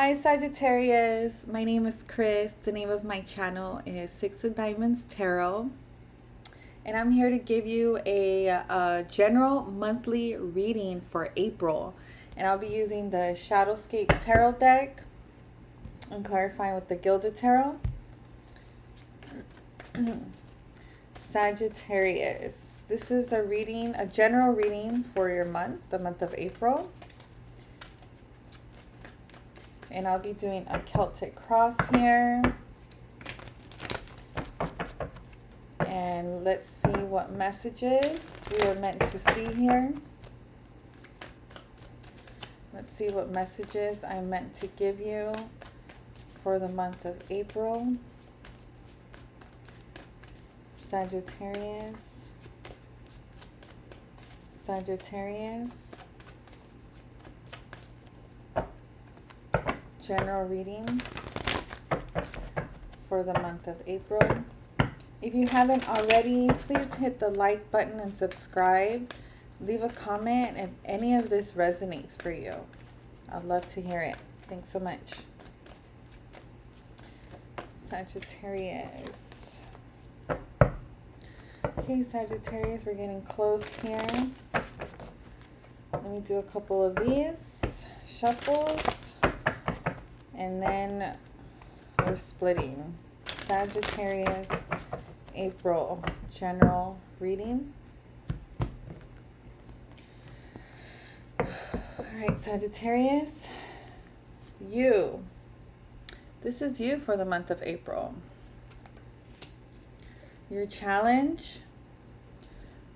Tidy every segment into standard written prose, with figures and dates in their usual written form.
Hi Sagittarius, my name is Chris. The name of my channel is Six of Diamonds Tarot. And I'm here to give you a general monthly reading for April. And I'll be using the Shadowscape Tarot deck and clarifying with the Gilded Tarot. Sagittarius, this is a general reading for your month, the month of April. And I'll be doing a Celtic cross here. And let's see what messages we are meant to see here. Let's see what messages I'm meant to give you for the month of April. Sagittarius. Sagittarius. General reading for the month of April. If you haven't already, please hit the like button and subscribe. Leave a comment if any of this resonates for you. I'd love to hear it. Thanks so much. Sagittarius. Okay, Sagittarius, we're getting close here. Let me do a couple of these shuffles. And then we're splitting. Sagittarius, April, general reading. All right, Sagittarius, this is you for the month of April. Your challenge,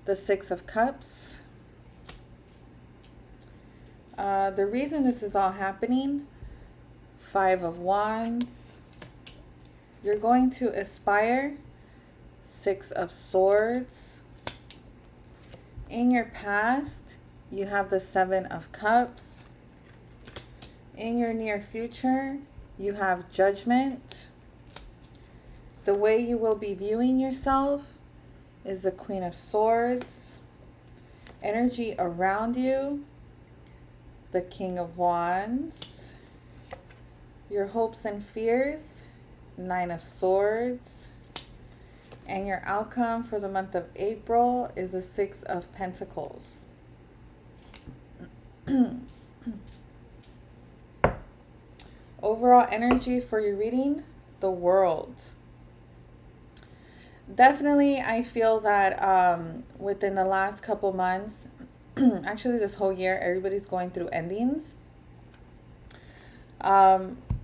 the Six of Cups. The reason this is all happening, Five of Wands. You're going to aspire, Six of Swords. In your past, you have the Seven of Cups. In your near future, you have Judgment. The way you will be viewing yourself is the Queen of Swords. Energy around you, the King of Wands. Your hopes and fears, Nine of Swords. And your outcome for the month of April is the Six of Pentacles. Overall energy for your reading, the World. Definitely, I feel that within the last couple months, actually this whole year, everybody's going through endings.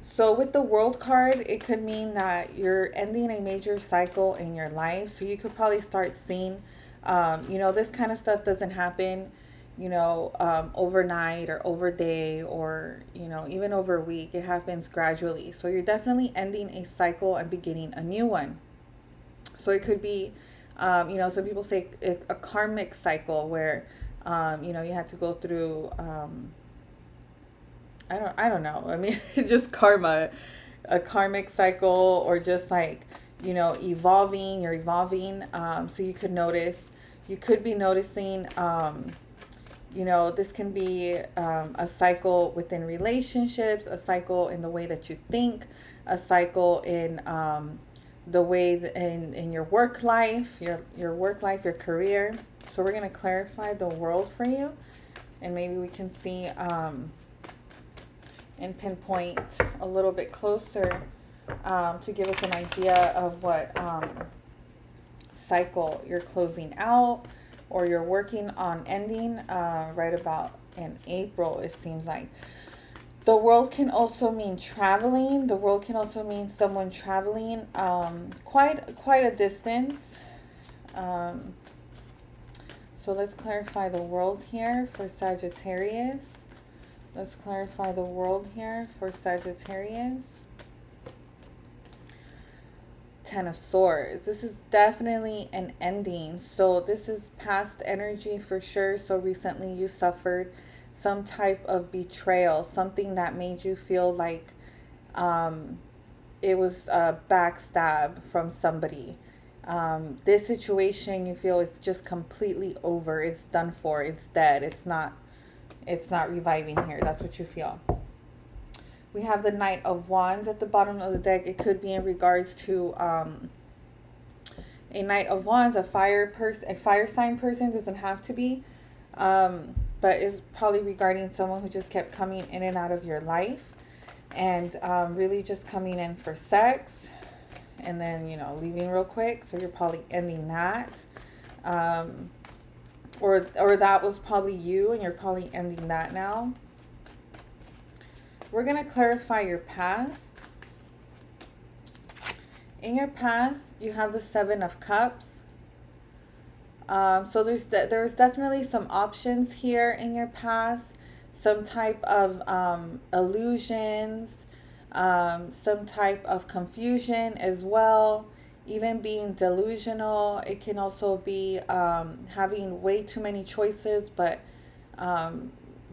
So with the World card, it could mean that you're ending a major cycle in your life. So you could probably start seeing, this kind of stuff doesn't happen, overnight or over day or, even over a week. It happens gradually. So you're definitely ending a cycle and beginning a new one. So it could be, some people say a karmic cycle where, you had to go through, I don't know. I mean, just karma, a karmic cycle, or just like, evolving, you're evolving. So you could be noticing, this can be a cycle within relationships, a cycle in the way that you think, a cycle in the way in your work life, your work life, your career. So we're going to clarify the World for you, and maybe we can see and pinpoint a little bit closer to give us an idea of what cycle you're closing out or you're working on ending right about in April, it seems like. The World can also mean traveling. The World can also mean someone traveling quite a distance. So let's clarify the World here for Sagittarius. Let's clarify the World here for Sagittarius. Ten of Swords. This is definitely an ending. So this is past energy for sure. So recently you suffered some type of betrayal, something that made you feel like it was a backstab from somebody. This situation you feel is just completely over. It's done for. It's dead. It's not reviving here. That's what you feel. We have the Knight of Wands at the bottom of the deck. It could be in regards to a Knight of Wands, a fire person, a fire sign person, doesn't have to be, but is probably regarding someone who just kept coming in and out of your life, and really just coming in for sex, and then, you know, leaving real quick. So you're probably ending that, or that was probably you, and you're probably ending that now. We're gonna clarify your past. In your past, you have the Seven of Cups. So there's definitely some options here in your past, some type of illusions, some type of confusion as well, even being delusional. It can also be having way too many choices, but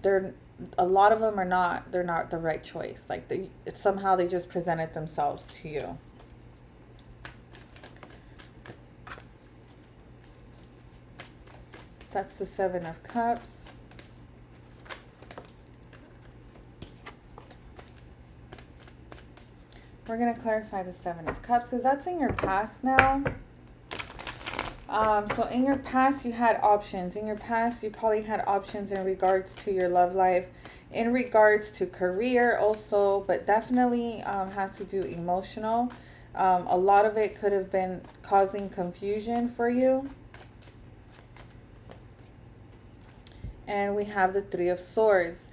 they're a lot of them are not. They're not the right choice. Like somehow they just presented themselves to you. That's the Seven of Cups. We're going to clarify the Seven of Cups because that's in your past now. So in your past, you had options. In your past, you probably had options in regards to your love life, in regards to career also, but definitely has to do emotional. A lot of it could have been causing confusion for you. And we have the Three of Swords.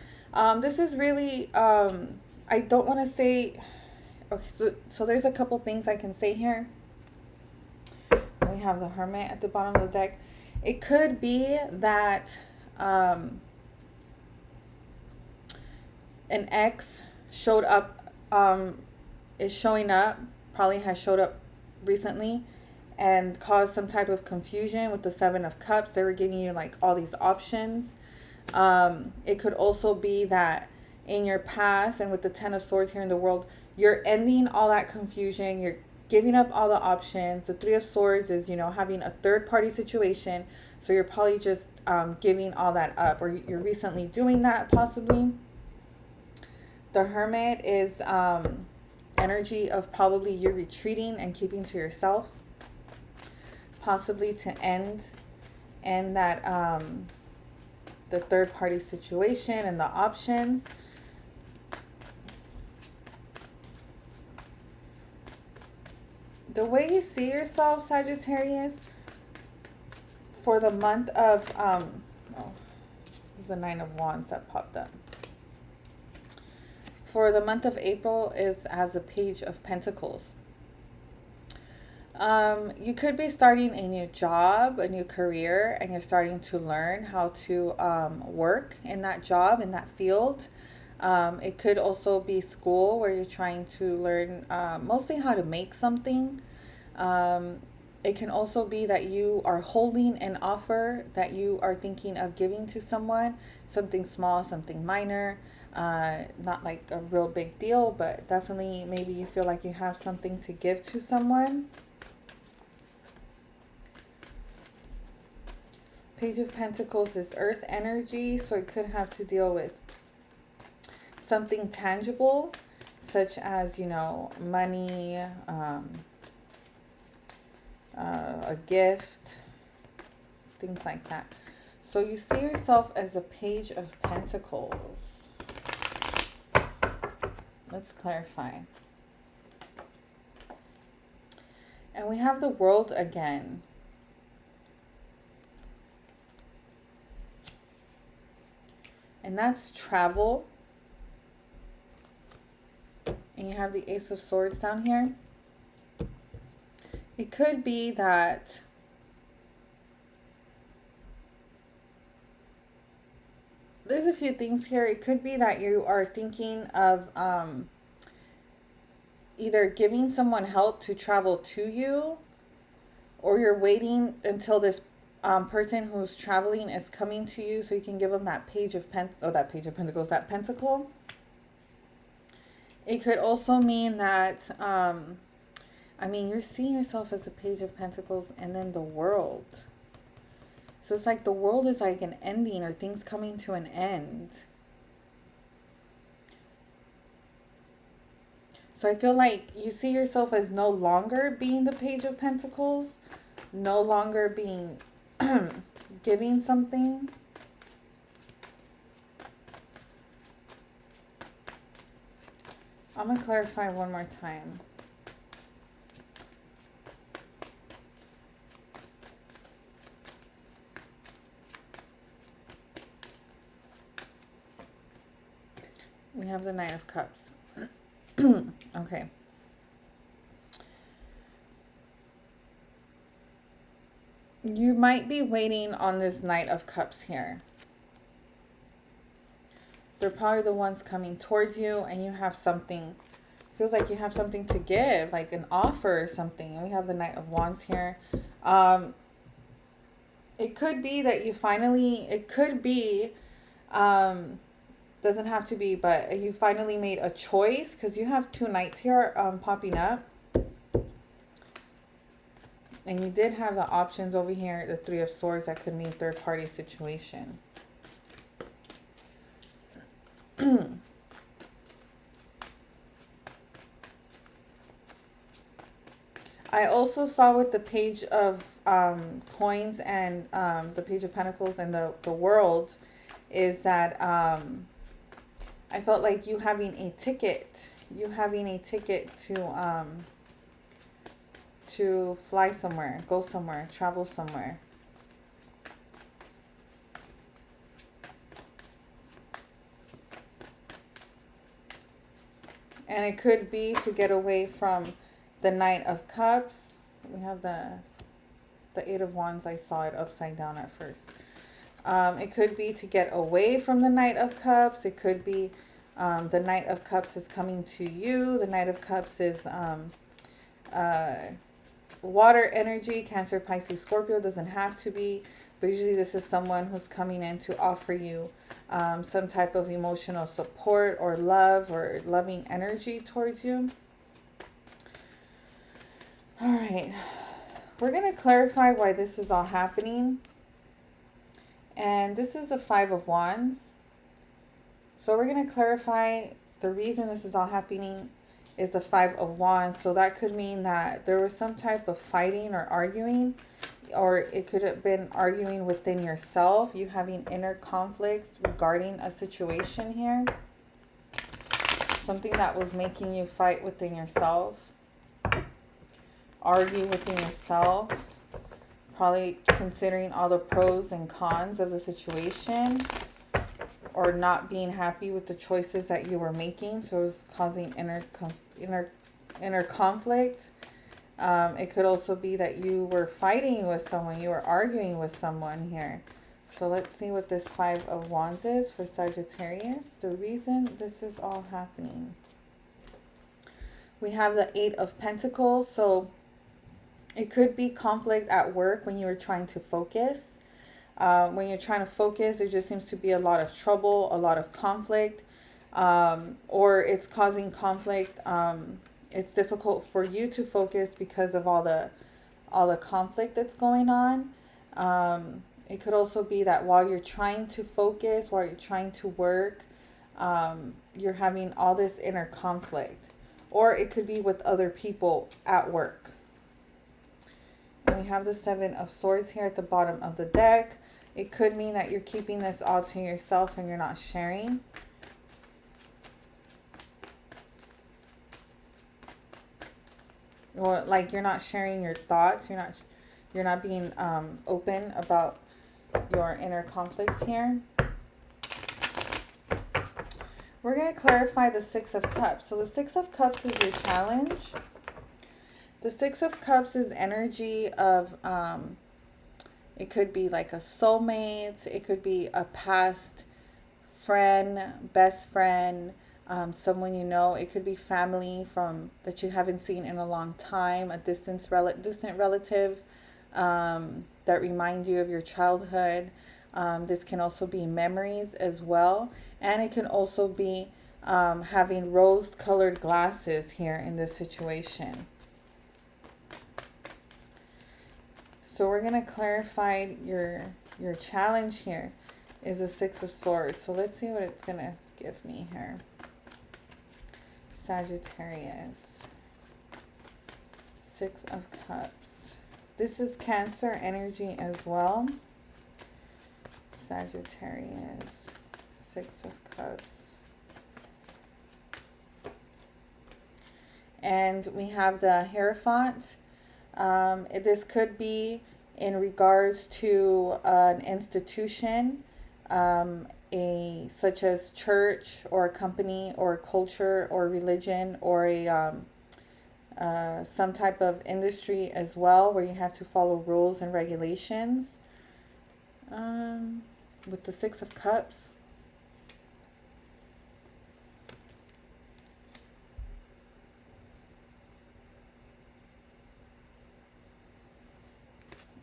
This is really, I don't want to say, okay, so there's a couple things I can say here. We have the Hermit at the bottom of the deck. It could be that an ex showed up, is showing up, probably has showed up recently, and caused some type of confusion with the Seven of Cups. They were giving you like all these options. It could also be that in your past and with the Ten of Swords here in the world, you're ending all that confusion. You're giving up all the options. The Three of Swords is, you know, having a third party situation. So you're probably just giving all that up, or you're recently doing that possibly. The Hermit is energy of probably you're retreating and keeping to yourself, possibly to end that the third party situation and the options. The way you see yourself, Sagittarius, for the month of oh, this is the Nine of Wands that popped up. For the month of April is as a Page of Pentacles. You could be starting a new job, a new career, and you're starting to learn how to work in that job, in that field. It could also be school where you're trying to learn mostly how to make something. It can also be that you are holding an offer that you are thinking of giving to someone, something small, something minor, not like a real big deal, but definitely maybe you feel like you have something to give to someone. Page of Pentacles is earth energy, so it could have to deal with something tangible, such as, you know, money, a gift, things like that. So you see yourself as a Page of Pentacles. Let's clarify. And we have the World again. And that's travel. And you have the Ace of Swords down here. It could be that there's a few things here. It could be that you are thinking of either giving someone help to travel to you, or you're waiting until this person who's traveling is coming to you so you can give them that Page of Pentacles, that pentacle. It could also mean that, I mean, you're seeing yourself as a Page of Pentacles and then the World. So it's like the World is like an ending, or things coming to an end. So I feel like you see yourself as no longer being the Page of Pentacles, no longer being giving something. I'm going to clarify one more time. We have the Knight of Cups. Okay. You might be waiting on this Knight of Cups here. They're probably the ones coming towards you, and you have something. Feels like you have something to give, like an offer or something. And we have the Knight of Wands here. It could be that you finally, it could be, doesn't have to be, but you finally made a choice, because you have two knights here popping up. And you did have the options over here, the Three of Swords, that could mean third party situation. I also saw with the Page of Coins and the Page of Pentacles and the World is that I felt like you having a ticket. You having a ticket to fly somewhere, go somewhere, travel somewhere. And it could be to get away from the Knight of Cups. We have the Eight of Wands. I saw it upside down at first. It could be to get away from the Knight of Cups. It could be the Knight of Cups is coming to you. The Knight of Cups is water energy, Cancer, Pisces, Scorpio. Doesn't have to be, but usually this is someone who's coming in to offer you some type of emotional support or love or loving energy towards you. All right, we're going to clarify why this is all happening. And this is the Five of Wands. So we're going to clarify the reason this is all happening is the Five of Wands. So that could mean that there was some type of fighting or arguing, or it could have been arguing within yourself, you having inner conflicts regarding a situation here. Something that was making you fight within yourself, argue within yourself, probably considering all the pros and cons of the situation, or not being happy with the choices that you were making. So it was causing inner conflict. It could also be that you were fighting with someone, you were arguing with someone here. So let's see what this Five of Wands is for Sagittarius. The reason this is all happening. We have the Eight of Pentacles. So it could be conflict at work when you were trying to focus. When you're trying to focus, there just seems to be a lot of trouble, a lot of conflict, or it's causing conflict. It's difficult for you to focus because of all the conflict that's going on. It could also be that while you're trying to focus, while you're trying to work, you're having all this inner conflict, or it could be with other people at work. And we have the Seven of Swords here at the bottom of the deck. It could mean that you're keeping this all to yourself and you're not sharing. Or like you're not sharing your thoughts. You're not being open about your inner conflicts here. We're going to clarify the Six of Cups. So the Six of Cups is your challenge. The Six of Cups is energy of, it could be like a soulmate. It could be a past friend, best friend, someone you know. It could be family that you haven't seen in a long time, a distant relative that remind you of your childhood. This can also be memories as well. And it can also be having rose-colored glasses here in this situation. So we're going to clarify your challenge here is the Six of Swords. So let's see what it's going to give me here. Sagittarius. Six of Cups. This is Cancer energy as well. Sagittarius. Six of Cups. And we have the Hierophant. This could be in regards to an institution, such as church or a company or a culture or religion, or some type of industry as well, where you have to follow rules and regulations. With the Six of Cups.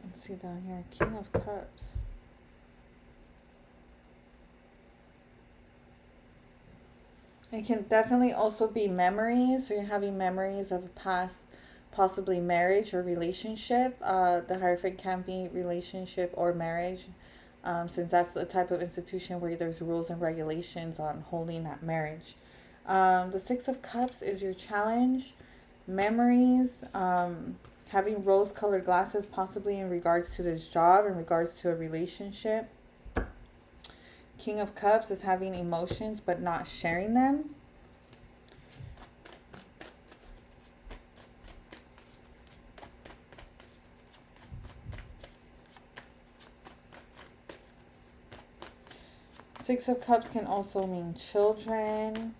Let's see down here, King of Cups. It can definitely also be memories. So you're having memories of a past, possibly marriage or relationship. The Hierophant can be relationship or marriage, since that's the type of institution where there's rules and regulations on holding that marriage. The Six of Cups is your challenge. Memories, having rose-colored glasses, possibly in regards to this job, in regards to a relationship. King of Cups is having emotions but not sharing them. Six of Cups can also mean children.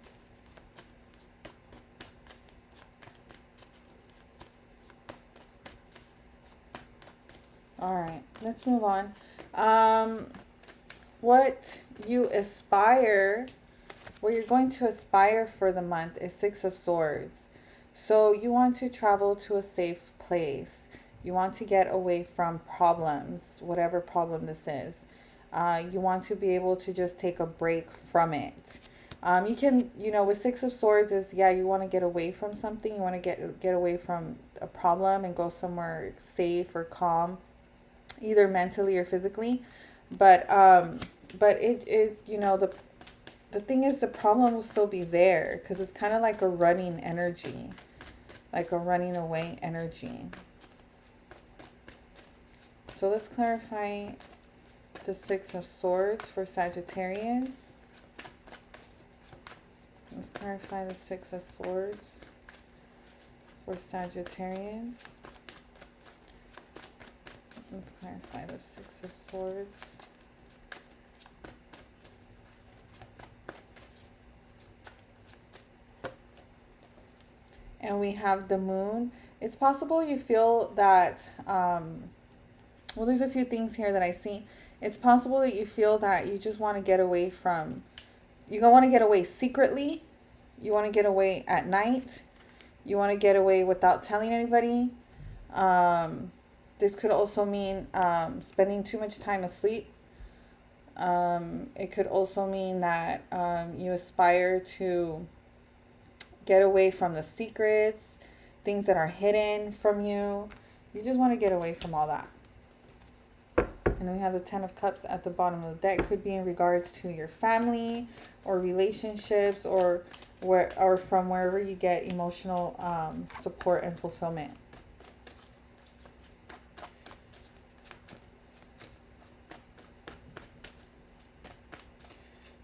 All right, let's move on. What you aspire, what you're going to aspire for the month is Six of Swords. So you want to travel to a safe place. You want to get away from problems, whatever problem this is. You want to be able to just take a break from it. You can, with Six of Swords is, yeah, you want to get away from something. You want to get away from a problem and go somewhere safe or calm, either mentally or physically. But the thing is, the problem will still be there, because it's kind of like a running energy, like a running away energy. So let's clarify the Six of Swords for Sagittarius. Let's clarify the Six of Swords for Sagittarius. Let's clarify the Six of Swords. And we have the Moon. It's possible you feel that, well, there's a few things here that I see. It's possible that you feel that you just want to get away from, you don't want to get away secretly. You want to get away at night. You want to get away without telling anybody. This could also mean spending too much time asleep. It could also mean that you aspire to get away from the secrets, things that are hidden from you. You just want to get away from all that. And then we have the Ten of Cups at the bottom of the deck. Could be in regards to your family or relationships, or from wherever you get emotional support and fulfillment.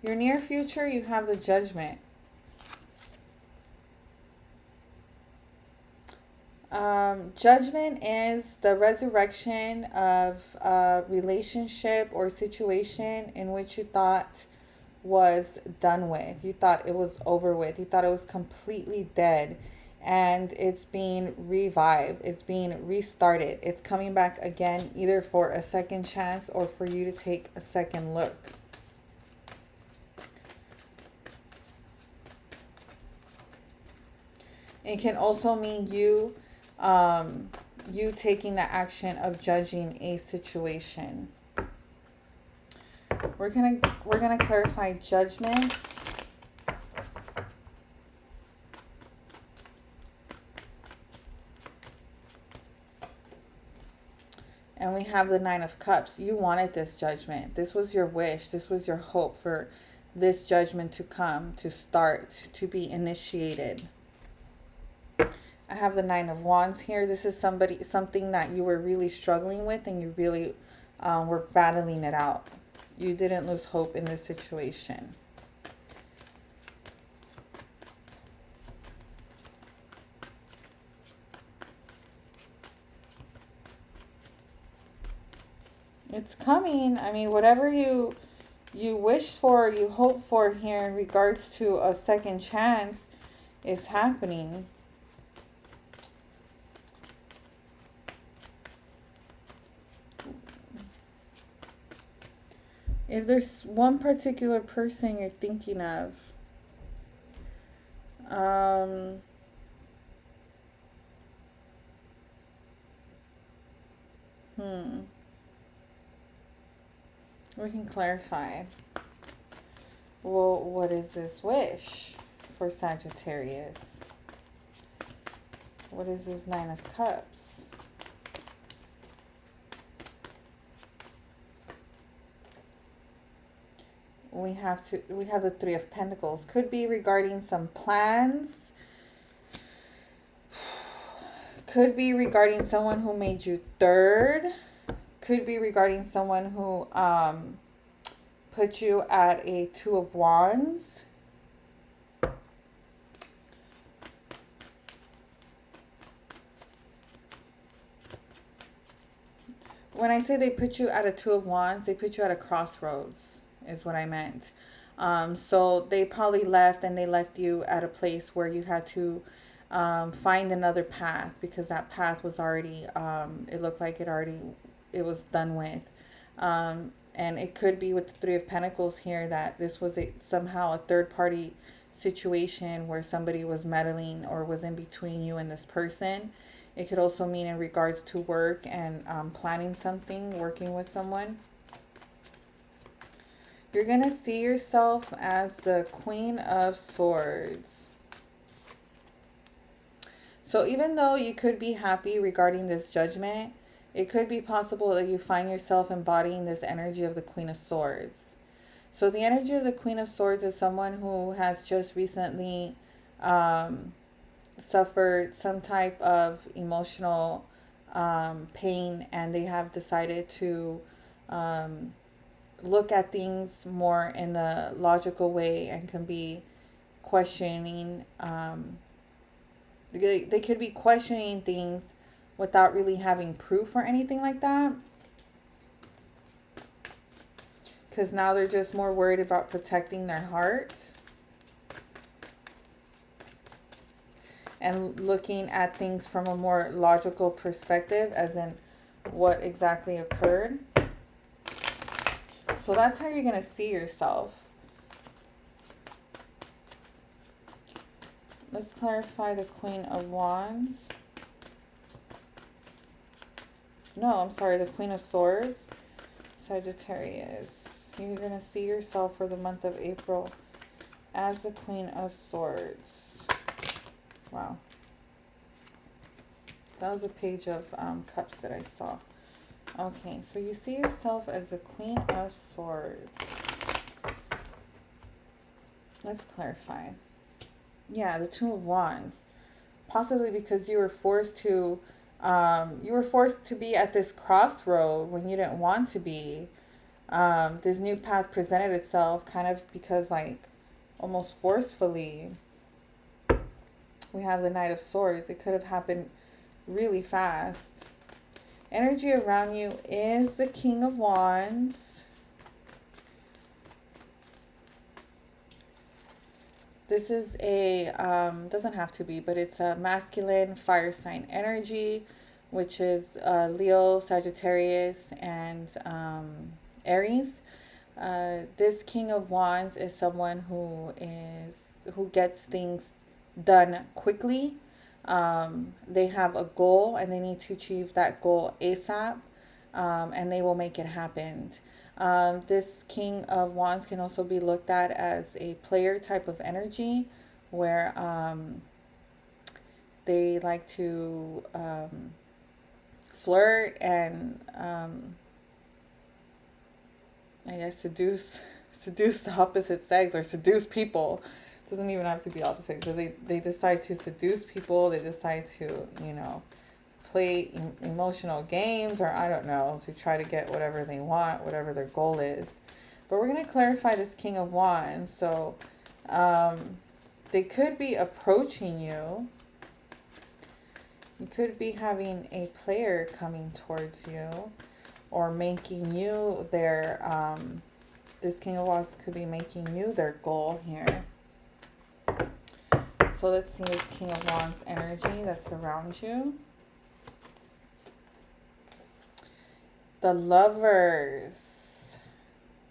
Your near future, you have the Judgment. Judgment is the resurrection of a relationship or situation in which you thought was done with. You thought it was over with. You thought it was completely dead. And it's being revived. It's being restarted. It's coming back again, either for a second chance or for you to take a second look. It can also mean you taking the action of judging a situation. We're gonna clarify Judgment. And we have the Nine of Cups. You wanted this Judgment. This was your wish. This was your hope for this judgment to come, to start, to be initiated. I have the Nine of Wands here. This is something that you were really struggling with, and you really were battling it out. You didn't lose hope in this situation. It's coming. I mean, whatever you wish for, you hope for here in regards to a second chance is happening. If there's one particular person you're thinking of, we can clarify. Well, what is this wish for Sagittarius? What is this Nine of Cups? We have the Three of Pentacles. Could be regarding some plans. Could be regarding someone who made you third. Could be regarding someone who put you at a Two of Wands. When I say they put you at a Two of Wands, they put you at a crossroads, is what I meant. So they probably left, and they left you at a place where you had to find another path, because that path was already, it looked like it was done with. And it could be with the Three of Pentacles here that this was somehow a third party situation where somebody was meddling or was in between you and this person. It could also mean in regards to work and planning something, working with someone. You're going to see yourself as the Queen of Swords. So even though you could be happy regarding this judgment, it could be possible that you find yourself embodying this energy of the Queen of Swords. So the energy of the Queen of Swords is someone who has just recently suffered some type of emotional pain, and they have decided to look at things more in a logical way, and can be questioning. They could be questioning things without really having proof or anything like that, because now they're just more worried about protecting their heart and looking at things from a more logical perspective, as in what exactly occurred. So that's how you're going to see yourself. Let's clarify the Queen of Wands. No, I'm sorry, the Queen of Swords. Sagittarius. You're going to see yourself for the month of April as the Queen of Swords. Wow. That was a page of cups that I saw. Okay, so you see yourself as the Queen of Swords. Let's clarify. Yeah, the Two of Wands. Possibly because you were forced to be at this crossroad when you didn't want to be. This new path presented itself kind of because, like, almost forcefully. We have the Knight of Swords. It could have happened really fast. Energy around you is the King of Wands. This is a, doesn't have to be, but it's a masculine fire sign energy, which is Leo, Sagittarius, and Aries. This King of Wands is someone who gets things done quickly. They have a goal and they need to achieve that goal ASAP, and they will make it happen. This King of Wands can also be looked at as a player type of energy, where they like to flirt and I guess seduce seduce the opposite sex or seduce people. It doesn't even have to be opposite. So they decide to seduce people. They decide to, you know, play emotional games, or I don't know, to try to get whatever they want, whatever their goal is. But we're going to clarify this King of Wands. So they could be approaching you. You could be having a player coming towards you or making you their, this King of Wands could be making you their goal here. So let's see this King of Wands energy that surrounds you. The Lovers,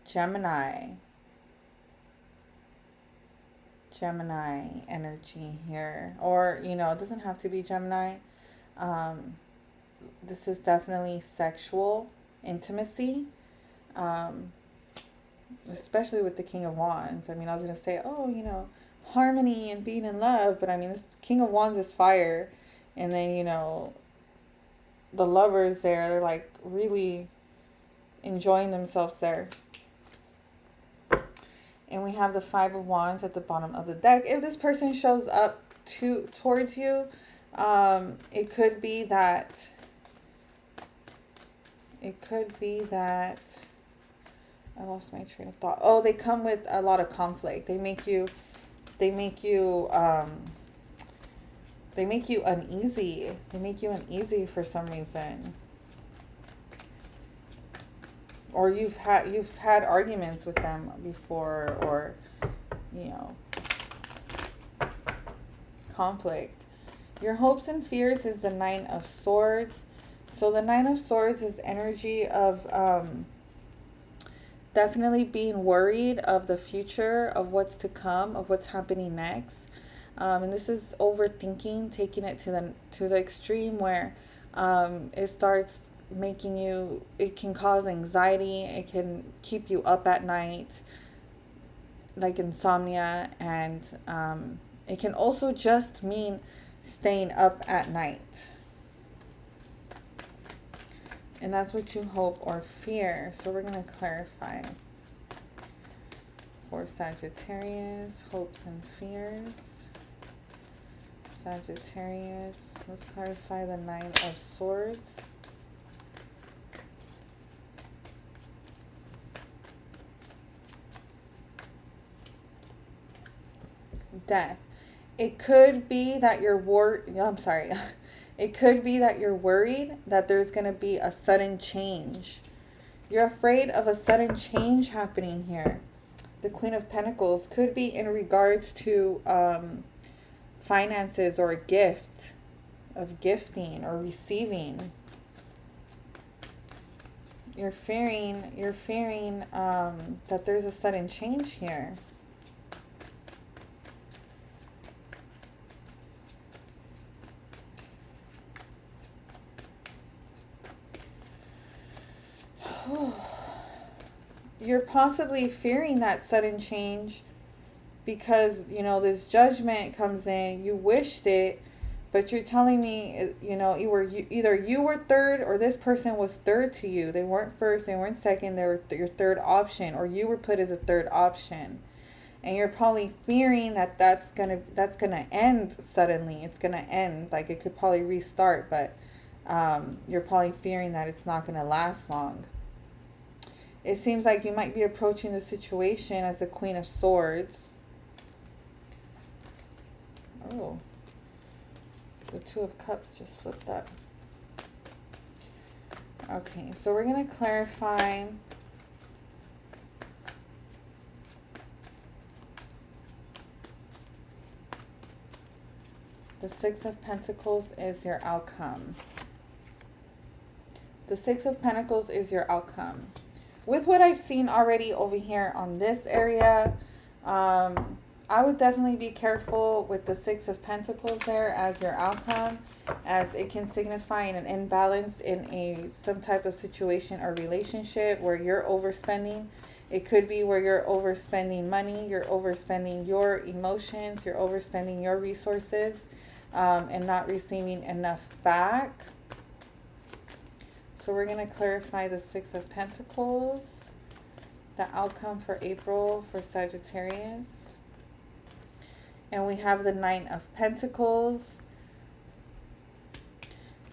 Gemini energy here. Or, you know, it doesn't have to be Gemini. This is definitely sexual intimacy, especially with the King of Wands. I mean, I was going to say, oh, you know, harmony and being in love. But, I mean, this King of Wands is fire. And then, you know, the lovers there, they're like really enjoying themselves there. And we have the Five of Wands at the bottom of the deck. If this person shows up towards you, it could be that I lost my train of thought. Oh, they come with a lot of conflict. They make you uneasy. They make you uneasy for some reason. Or you've had arguments with them before, or, you know, conflict. Your hopes and fears is the Nine of Swords. So the Nine of Swords is energy of definitely being worried of the future, of what's to come, of what's happening next. And this is overthinking, taking it to the extreme where it starts making you, it can cause anxiety, it can keep you up at night, like insomnia, and it can also just mean staying up at night. And that's what you hope or fear. So we're going to clarify for Sagittarius, hopes and fears. Sagittarius, let's clarify the Nine of Swords. Death. It could be that you're It could be that you're worried that there's going to be a sudden change. You're afraid of a sudden change happening here. The Queen of Pentacles could be in regards to finances or a gift, of gifting or receiving. You're fearing that there's a sudden change here. You're possibly fearing that sudden change because, you know, this judgment comes in. You wished it, but you're telling me, you know, either you were third or this person was third to you. They weren't first, they weren't second, they were your third option, or you were put as a third option. And you're probably fearing that that's gonna end suddenly. It's gonna end, like it could probably restart, but you're probably fearing that it's not gonna last long. It seems like you might be approaching the situation as the Queen of Swords. Oh, the Two of Cups just flipped up. Okay, so we're going to clarify the Six of Pentacles is your outcome. The Six of Pentacles is your outcome. With what I've seen already over here on this area, I would definitely be careful with the Six of Pentacles there as your outcome, as it can signify an imbalance in some type of situation or relationship where you're overspending. It could be where you're overspending money, you're overspending your emotions, you're overspending your resources, and not receiving enough back. So we're going to clarify the Six of Pentacles, the outcome for April for Sagittarius. And we have the Nine of Pentacles.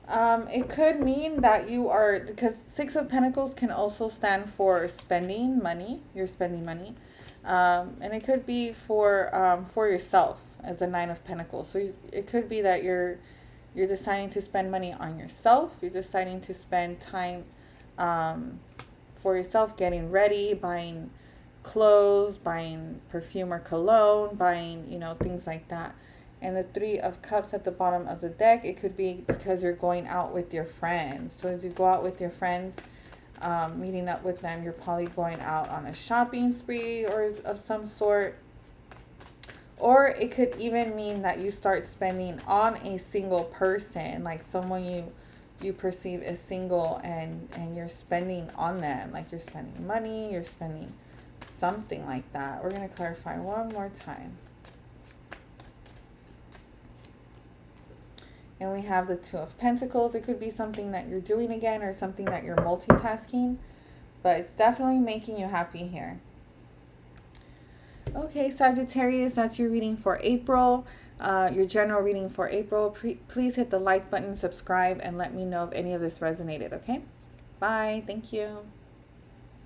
It could mean that you are, because Six of Pentacles can also stand for spending money. You're spending money. And it could be for yourself as a Nine of Pentacles. So it could be that you're deciding to spend money on yourself. You're deciding to spend time for yourself, getting ready, buying clothes, buying perfume or cologne, buying, you know, things like that. And the Three of Cups at the bottom of the deck, it could be because you're going out with your friends. So as you go out with your friends, meeting up with them, you're probably going out on a shopping spree or of some sort. Or it could even mean that you start spending on a single person, like someone you perceive as single, and you're spending on them, like you're spending money, you're spending something like that. We're going to clarify one more time. And we have the Two of Pentacles. It could be something that you're doing again or something that you're multitasking, but it's definitely making you happy here. Okay, Sagittarius, that's your reading for April, your general reading for April. Please hit the like button, subscribe, and let me know if any of this resonated, okay? Bye. Thank you.